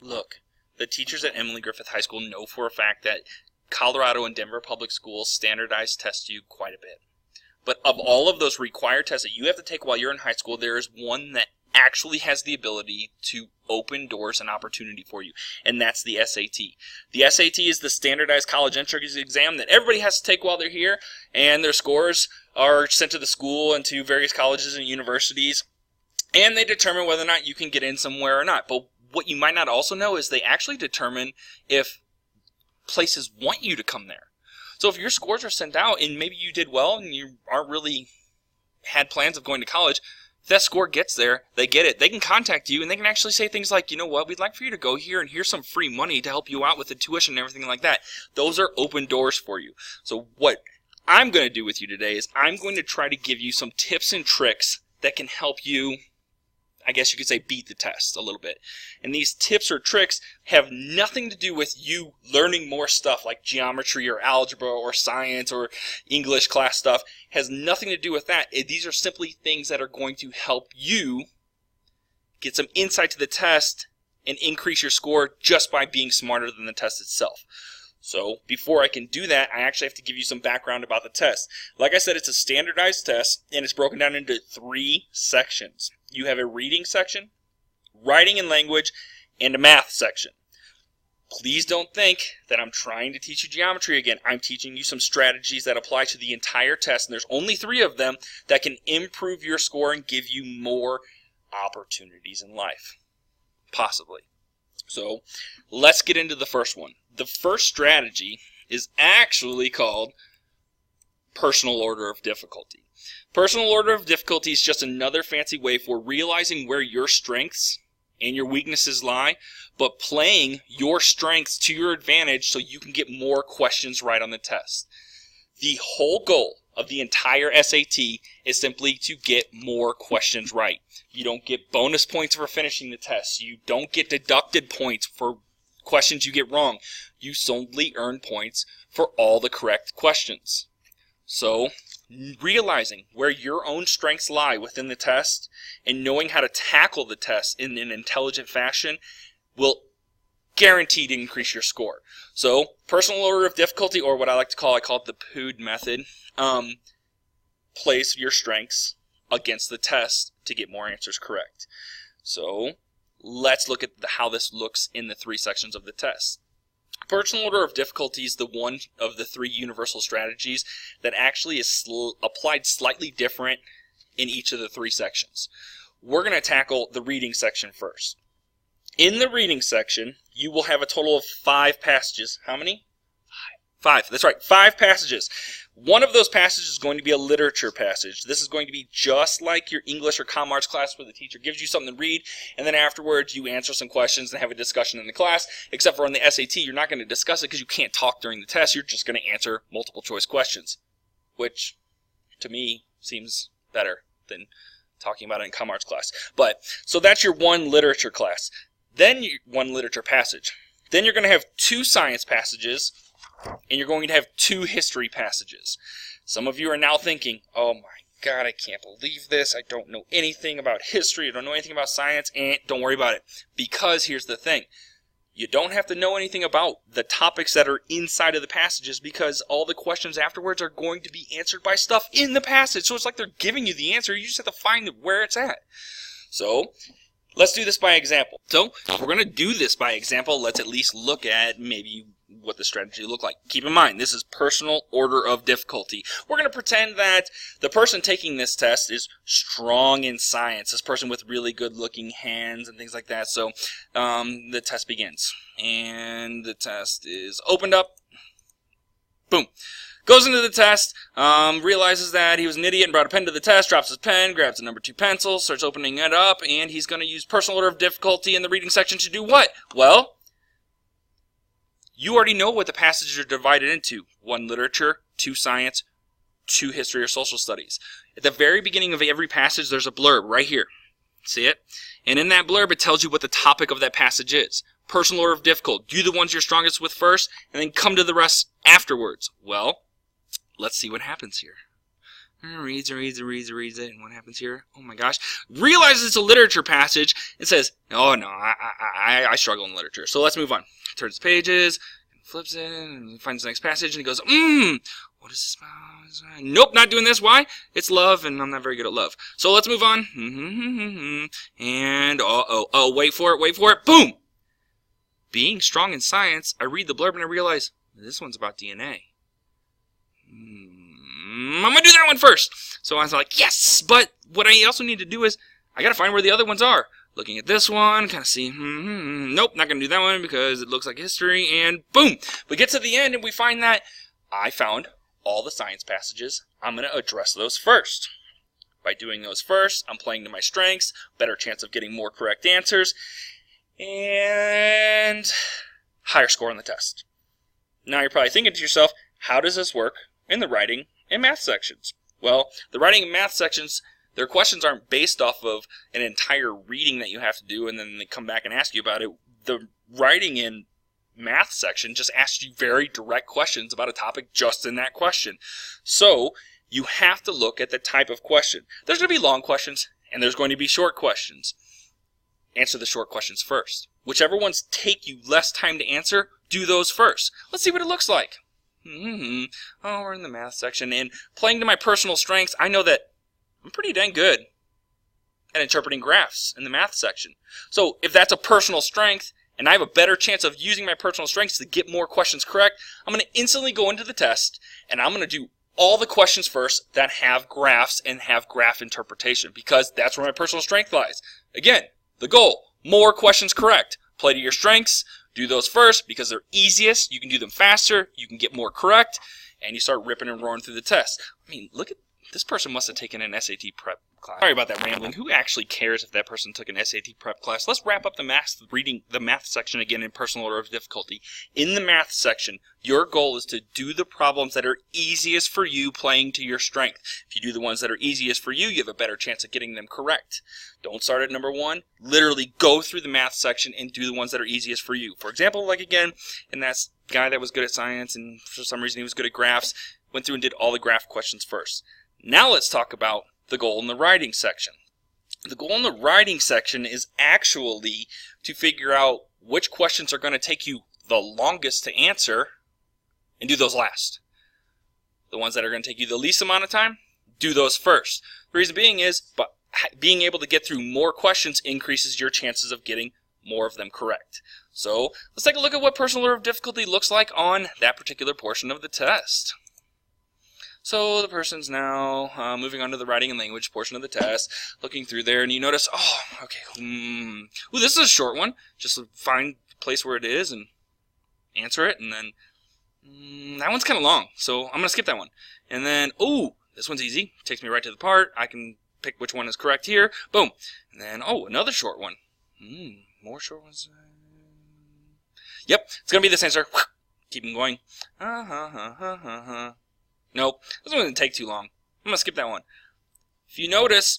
Look, the teachers at Emily Griffith High School know for a fact that Colorado and Denver public schools standardize test you quite a bit. But of all of those required tests that you have to take while you're in high school, there is one that actually has the ability to open doors and opportunity for you, and that's the SAT. The SAT is the standardized college entrance exam that everybody has to take while they're here, and their scores are sent to the school and to various colleges and universities, and they determine whether or not you can get in somewhere or not. But what you might not also know is they actually determine if places want you to come there. So if your scores are sent out and maybe you did well and you aren't really had plans of going to college, if that score gets there, they get it, they can contact you and they can actually say things like, you know what, we'd like for you to go here and here's some free money to help you out with the tuition and everything like that. Those are open doors for you. So what I'm going to do with you today is I'm going to try to give you some tips and tricks that can help you, I guess you could say, beat the test a little bit. And these tips or tricks have nothing to do with you learning more stuff like geometry or algebra or science or English class stuff. It has nothing to do with that. These are simply things that are going to help you get some insight to the test and increase your score just by being smarter than the test itself. So before I can do that, I actually have to give you some background about the test. Like I said, it's a standardized test, and it's broken down into 3 sections. You have a reading section, writing and language, and a math section. Please don't think that I'm trying to teach you geometry again. I'm teaching you some strategies that apply to the entire test, and there's only 3 of them that can improve your score and give you more opportunities in life. Possibly. So let's get into the first one. The first strategy is actually called personal order of difficulty. Personal order of difficulty is just another fancy way for realizing where your strengths and your weaknesses lie, but playing your strengths to your advantage so you can get more questions right on the test. The whole goal of the entire SAT is simply to get more questions right. You don't get bonus points for finishing the test. You don't get deducted points for questions you get wrong. You solely earn points for all the correct questions. So, realizing where your own strengths lie within the test and knowing how to tackle the test in an intelligent fashion will guarantee to increase your score. So, personal order of difficulty, or what I like to call, it the POOD method, place your strengths against the test to get more answers correct. So, let's look at how this looks in the 3 sections of the test. Personal order of difficulty is the one of the 3 universal strategies that actually is applied slightly different in each of the 3 sections. We're going to tackle the reading section first. In the reading section, you will have a total of 5 passages. How many? 5. That's right, 5 passages. One of those passages is going to be a literature passage. This is going to be just like your English or Comm Arts class where the teacher gives you something to read, and then afterwards you answer some questions and have a discussion in the class, except for on the SAT, you're not going to discuss it because you can't talk during the test. You're just going to answer multiple choice questions, which to me seems better than talking about it in Comm Arts class. But, so that's your one literature class. Then one literature passage. Then you're going to have 2 science passages, and you're going to have 2 history passages. Some of you are now thinking, oh my God, I can't believe this. I don't know anything about history. I don't know anything about science. And don't worry about it. Because here's the thing. You don't have to know anything about the topics that are inside of the passages because all the questions afterwards are going to be answered by stuff in the passage. So it's like they're giving you the answer. You just have to find where it's at. So let's do this by example. So if we're going to do this by example, let's at least look at maybe what the strategy look like. Keep in mind, this is personal order of difficulty. We're going to pretend that the person taking this test is strong in science, this person with really good looking hands and things like that. So the test begins, and the test is opened up. Boom. Goes into the test, realizes that he was an idiot and brought a pen to the test, drops his pen, grabs the number 2 pencil, starts opening it up, and he's going to use personal order of difficulty in the reading section to do what? Well, you already know what the passages are divided into. 1 literature, 2 science, 2 history or social studies. At the very beginning of every passage, there's a blurb right here. See it? And in that blurb, it tells you what the topic of that passage is. Personal order of difficulty. Do the ones you're strongest with first, and then come to the rest afterwards. Well, let's see what happens here. Reads it, and what happens here? Oh my gosh. Realizes it's a literature passage. It says, oh no, I struggle in literature. So let's move on. Turns the pages, flips it, and finds the next passage, and he goes, what is this about? Nope, not doing this. Why? It's love, and I'm not very good at love. So let's move on. And, wait for it. Boom! Being strong in science, I read the blurb and I realize, this one's about DNA. I'm going to do that one first. So I was like, yes, but what I also need to do is, I got to find where the other ones are. Looking at this one, kind of see, nope, not going to do that one because it looks like history, and boom! We get to the end and we find that I found all the science passages. I'm going to address those first. By doing those first, I'm playing to my strengths, better chance of getting more correct answers, and higher score on the test. Now you're probably thinking to yourself, how does this work in the writing and math sections? Well, the writing and math sections, their questions aren't based off of an entire reading that you have to do and then they come back and ask you about it. The writing and math section just asks you very direct questions about a topic just in that question. So you have to look at the type of question. There's going to be long questions and there's going to be short questions. Answer the short questions first. Whichever ones take you less time to answer, do those first. Let's see what it looks like. Oh, we're in the math section, and playing to my personal strengths, I know that I'm pretty dang good at interpreting graphs in the math section. So if that's a personal strength, and I have a better chance of using my personal strengths to get more questions correct, I'm going to instantly go into the test, and I'm going to do all the questions first that have graphs and have graph interpretation, because that's where my personal strength lies. Again, the goal, more questions correct. Play to your strengths. Do those first because they're easiest. You can do them faster. You can get more correct. And you start ripping and roaring through the test. I mean, look at this person must have taken an SAT prep class. Sorry about that rambling. Who actually cares if that person took an SAT prep class? Let's wrap up the math section again in personal order of difficulty. In the math section, your goal is to do the problems that are easiest for you playing to your strength. If you do the ones that are easiest for you, you have a better chance of getting them correct. Don't start at number one. Literally go through the math section and do the ones that are easiest for you. For example, like again, in that guy that was good at science and for some reason he was good at graphs, went through and did all the graph questions first. Now let's talk about the goal in the writing section. The goal in the writing section is actually to figure out which questions are going to take you the longest to answer and do those last. The ones that are going to take you the least amount of time, do those first. The reason being is being able to get through more questions increases your chances of getting more of them correct. So let's take a look at what personal order of difficulty looks like on that particular portion of the test. So the person's now moving on to the writing and language portion of the test, looking through there, and you notice, oh, okay, ooh, this is a short one. Just find the place where it is and answer it, and then that one's kind of long, so I'm going to skip that one. And then, oh, this one's easy. Takes me right to the part. I can pick which one is correct here. Boom. And then, oh, another short one. More short ones. Yep, it's going to be this answer. Keep them going. Nope, this one didn't take too long. I'm going to skip that one. If you notice,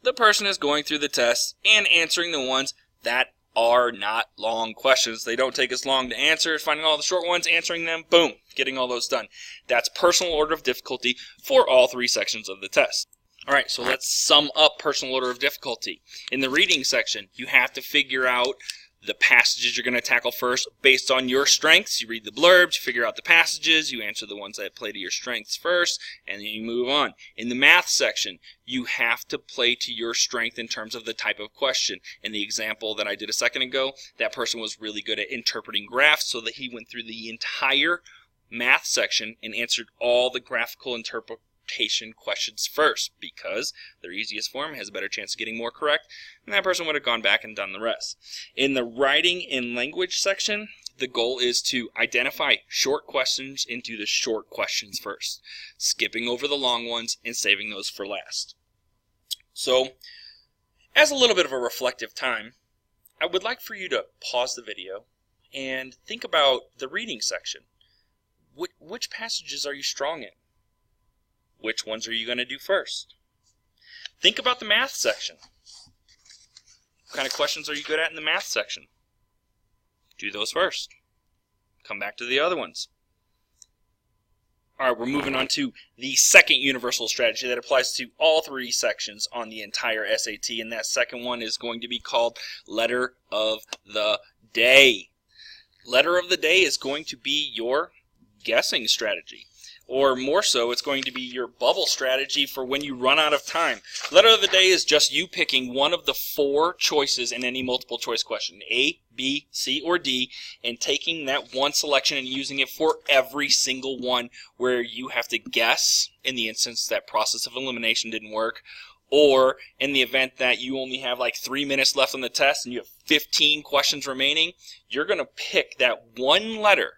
the person is going through the test and answering the ones that are not long questions. They don't take as long to answer. Finding all the short ones, answering them, boom, getting all those done. That's personal order of difficulty for all three sections of the test. All right, so let's sum up personal order of difficulty. In the reading section, you have to figure out the passages you're going to tackle first based on your strengths. You read the blurbs, you figure out the passages, you answer the ones that play to your strengths first, and then you move on. In the math section, you have to play to your strength in terms of the type of question. In the example that I did a second ago, that person was really good at interpreting graphs, so that he went through the entire math section and answered all the graphical interpretation questions first, because their easiest form has a better chance of getting more correct, and that person would have gone back and done the rest. In the writing and language section, the goal is to identify short questions and do the short questions first, skipping over the long ones and saving those for last. So, as a little bit of a reflective time, I would like for you to pause the video and think about the reading section. Which passages are you strong in? Which ones are you going to do first? Think about the math section. What kind of questions are you good at in the math section? Do those first. Come back to the other ones. All right, we're moving on to the second universal strategy that applies to all three sections on the entire SAT, and that second one is going to be called Letter of the Day. Letter of the Day is going to be your guessing strategy, or more so, it's going to be your bubble strategy for when you run out of time. Letter of the Day is just you picking one of the four choices in any multiple choice question, A, B, C, or D, and taking that one selection and using it for every single one where you have to guess in the instance that process of elimination didn't work, or in the event that you only have like 3 minutes left on the test and you have 15 questions remaining, you're going to pick that one letter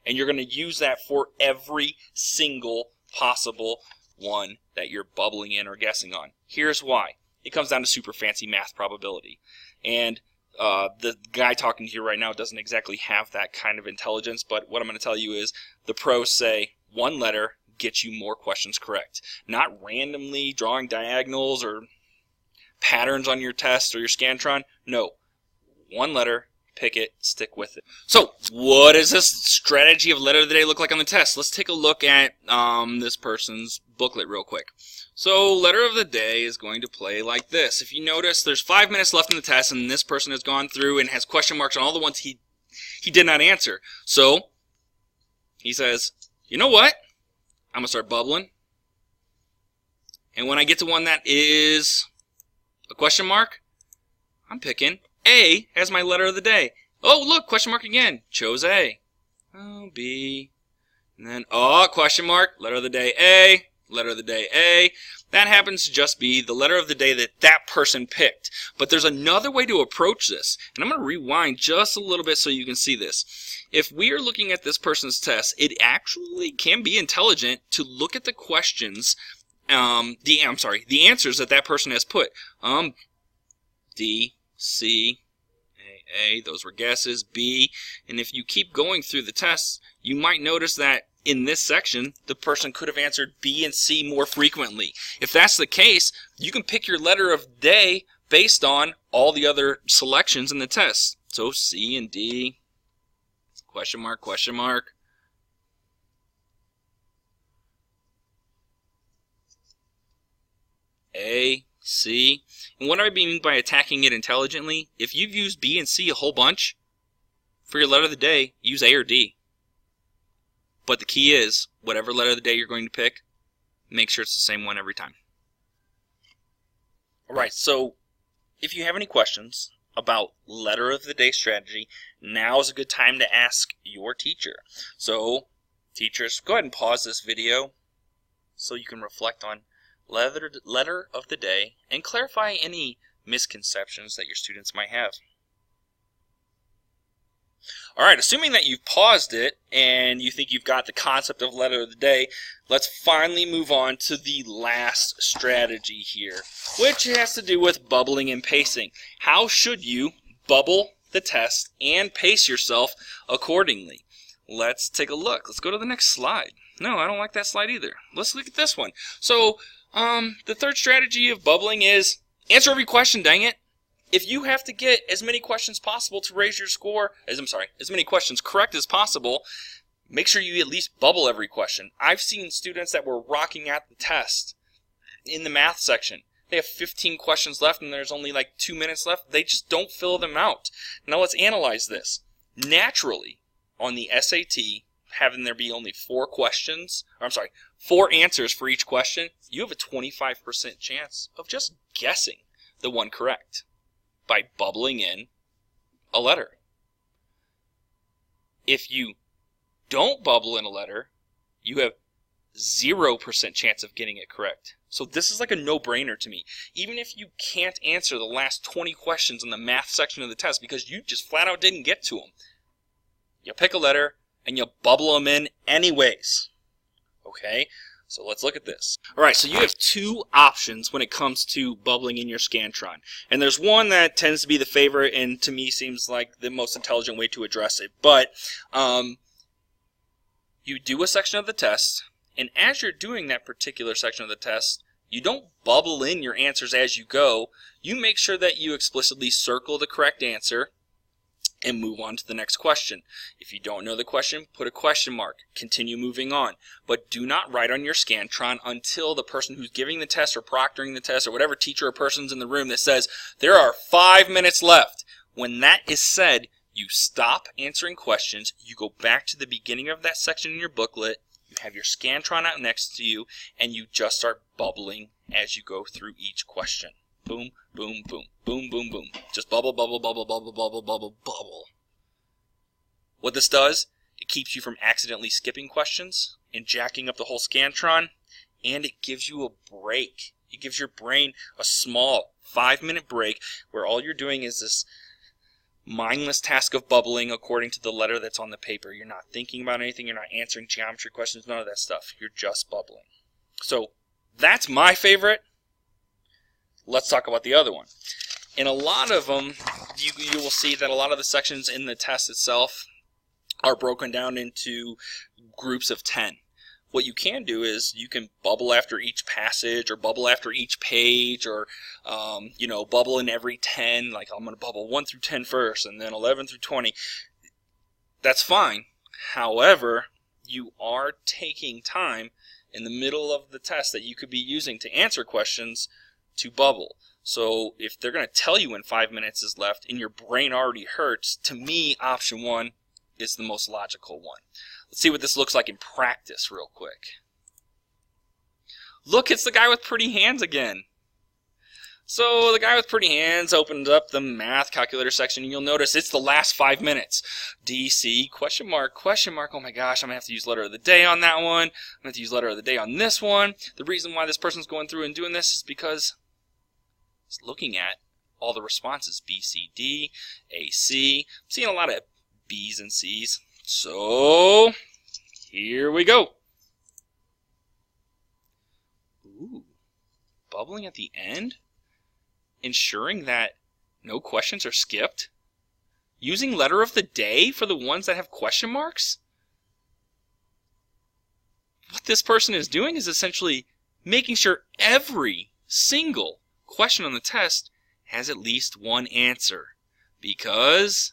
and you're going to use that for every single possible one that you're bubbling in or guessing on. Here's why. It comes down to super fancy math probability. And the guy talking to you right now doesn't exactly have that kind of intelligence, but what I'm going to tell you is the pros say one letter gets you more questions correct. Not randomly drawing diagonals or patterns on your test or your Scantron. No. One letter. Pick it, stick with it. So, what does this strategy of letter of the day look like on the test? Let's take a look at this person's booklet real quick. So, letter of the day is going to play like this. If you notice, there's 5 minutes left in the test, and this person has gone through and has question marks on all the ones he did not answer. So, he says, you know what? I'm going to start bubbling. And when I get to one that is a question mark, I'm picking A as my letter of the day. Oh, look, question mark again. Chose A. Oh, B. And then, oh, question mark, letter of the day A, letter of the day A. That happens to just be the letter of the day that that person picked. But there's another way to approach this. And I'm going to rewind just a little bit so you can see this. If we are looking at this person's test, it actually can be intelligent to look at the questions, the answers that that person has put. D, C, A, those were guesses, B, and if you keep going through the tests, you might notice that in this section, the person could have answered B and C more frequently. If that's the case, you can pick your letter of the day based on all the other selections in the test. So C and D, question mark, question mark. A, C. And what I mean by attacking it intelligently, if you've used B and C a whole bunch, for your letter of the day, use A or D. But the key is, whatever letter of the day you're going to pick, make sure it's the same one every time. Alright, so if you have any questions about letter of the day strategy, now is a good time to ask your teacher. So, teachers, go ahead and pause this video so you can reflect on letter of the day and clarify any misconceptions that your students might have. Alright, assuming that you've paused it and you think you've got the concept of letter of the day, let's finally move on to the last strategy here, which has to do with bubbling and pacing. How should you bubble the test and pace yourself accordingly? Let's take a look. Let's go to the next slide. No, I don't like that slide either. Let's look at this one. So, the third strategy of bubbling is answer every question, dang it. If you have to get as many questions possible to raise your score, as many questions correct as possible, make sure you at least bubble every question. I've seen students that were rocking at the test in the math section. They have 15 questions left and there's only like 2 minutes left. They just don't fill them out. Now let's analyze this. Naturally, on the SAT, having there be only 4 answers for each question, you have a 25% chance of just guessing the one correct by bubbling in a letter. If you don't bubble in a letter, you have 0% chance of getting it correct. So this is like a no-brainer to me. Even if you can't answer the last 20 questions in the math section of the test because you just flat out didn't get to them, you pick a letter and you bubble them in anyways. Okay? So let's look at this. Alright, so you have 2 options when it comes to bubbling in your Scantron. And there's one that tends to be the favorite and to me seems like the most intelligent way to address it. But you do a section of the test, and as you're doing that particular section of the test, you don't bubble in your answers as you go. You make sure that you explicitly circle the correct answer, and move on to the next question. If you don't know the question, put a question mark. Continue moving on. But do not write on your Scantron until the person who's giving the test or proctoring the test or whatever teacher or person's in the room that says, there are 5 minutes left. When that is said, you stop answering questions, you go back to the beginning of that section in your booklet, you have your Scantron out next to you, and you just start bubbling as you go through each question. Boom, boom, boom, boom, boom, boom. Just bubble, bubble, bubble, bubble, bubble, bubble, bubble. What this does, it keeps you from accidentally skipping questions and jacking up the whole Scantron, and it gives you a break. It gives your brain a small 5-minute break where all you're doing is this mindless task of bubbling according to the letter that's on the paper. You're not thinking about anything. You're not answering geometry questions, none of that stuff. You're just bubbling. So that's my favorite. Let's talk about the other one. In a lot of them, you will see that a lot of the sections in the test itself are broken down into groups of 10. What you can do is you can bubble after each passage or bubble after each page or, bubble in every 10. Like I'm going to bubble 1 through 10 first and then 11 through 20. That's fine. However, you are taking time in the middle of the test that you could be using to answer questions to bubble. So if they're going to tell you when 5 minutes is left and your brain already hurts, to me, option 1 is the most logical one. Let's see what this looks like in practice real quick. Look, it's the guy with pretty hands again. So the guy with pretty hands opens up the math calculator section, and you'll notice it's the last 5 minutes. DC, question mark, oh my gosh, I'm going to have to use letter of the day on that one. I'm going to have to use letter of the day on this one. The reason why this person's going through and doing this is because it's looking at all the responses, B, C, D, A, C. I'm seeing a lot of B's and C's. So, here we go. Ooh, bubbling at the end? Ensuring that no questions are skipped? Using letter of the day for the ones that have question marks? What this person is doing is essentially making sure every single question on the test has at least one answer, because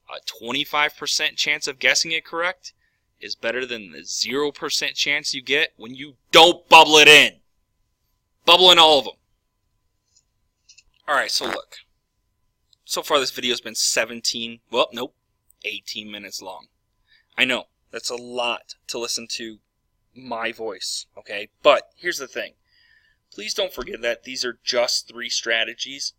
a 25% chance of guessing it correct is better than the 0% chance you get when you don't bubble it in. Bubble in all of them. Alright, so look. So far this video has been 18 minutes long. I know, that's a lot to listen to my voice, okay? But here's the thing. Please don't forget that these are just 3 strategies.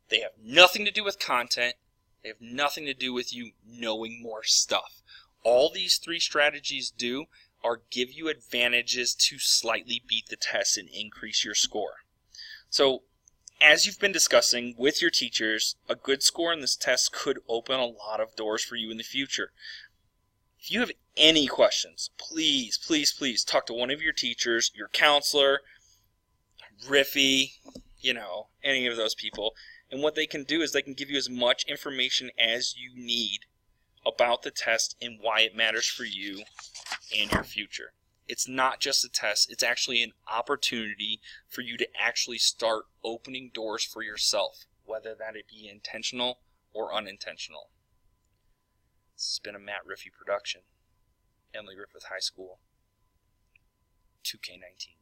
They have nothing to do with content. They have nothing to do with you knowing more stuff. All these 3 strategies do are give you advantages to slightly beat the test and increase your score. So, as you've been discussing with your teachers, a good score in this test could open a lot of doors for you in the future. If you have any questions, please, please, please talk to one of your teachers, your counselor, Riffy, any of those people. And what they can do is they can give you as much information as you need about the test and why it matters for you and your future. It's not just a test, it's actually an opportunity for you to actually start opening doors for yourself, whether that it be intentional or unintentional. This has been a Matt Riffy production. Emily Griffith High School, 2K19.